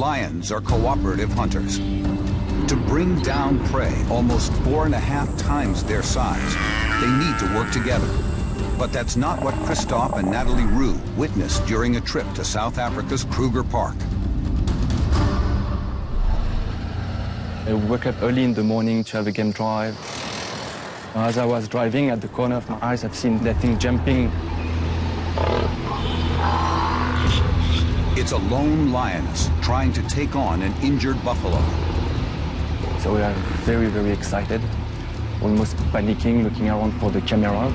Lions are cooperative hunters. To bring down prey almost 4.5 times their size, they need to work together. But that's not what Christophe and Natalie Roux witnessed during a trip to South Africa's Kruger Park. I woke up early in the morning to have a game drive. As I was driving, at the corner of my eyes, I've seen that thing jumping. It's a lone lioness trying to take on an injured buffalo. So we are very, very excited, almost panicking, looking around for the camera.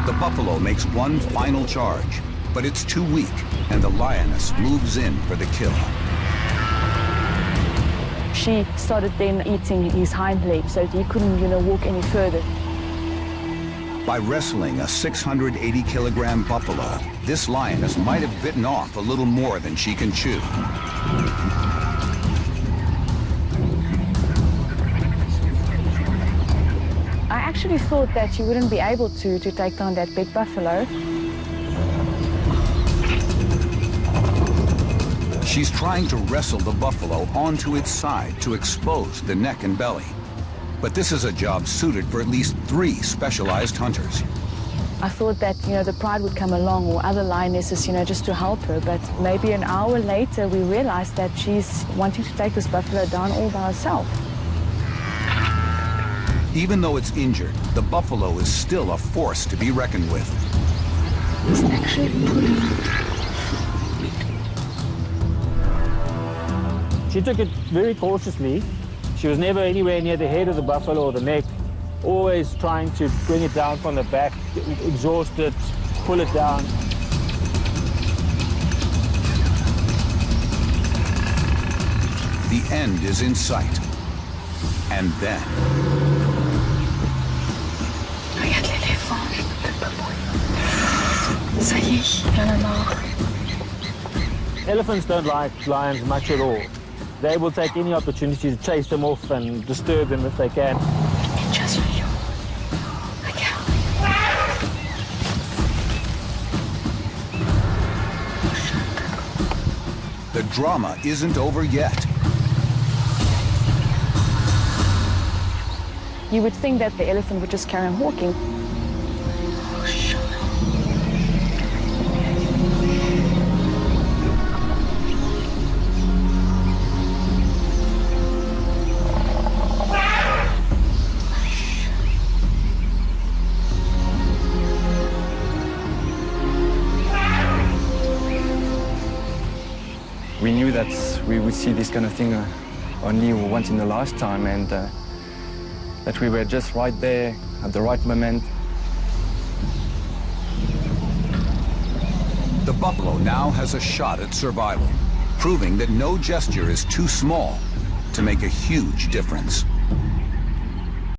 The buffalo makes one final charge, but it's too weak, and the lioness moves in for the kill. She started then eating his hind leg so that he couldn't, walk any further. By wrestling a 680-kilogram buffalo, this lioness might have bitten off a little more than she can chew. I actually thought that she wouldn't be able to take down that big buffalo. She's trying to wrestle the buffalo onto its side to expose the neck and belly. But this is a job suited for at least 3 specialized hunters. I thought that, the pride would come along or other lionesses, just to help her. But maybe an hour later, we realized that she's wanting to take this buffalo down all by herself. Even though it's injured, the buffalo is still a force to be reckoned with. It's actually pulling. She took it very cautiously. She was never anywhere near the head of the buffalo or the neck, always trying to bring it down from the back, exhaust it, pull it down. The end is in sight. And then... Regarde l'éléphant, je ne peux pas mourir. Ça y est, il en a marre. Elephants don't like lions much at all. They will take any opportunity to chase them off and disturb them if they can. The drama isn't over yet. You would think that the elephant would just carry on walking. We knew that we would see this kind of thing only once in a lifetime, and that we were just right there at the right moment. The buffalo now has a shot at survival, proving that no gesture is too small to make a huge difference.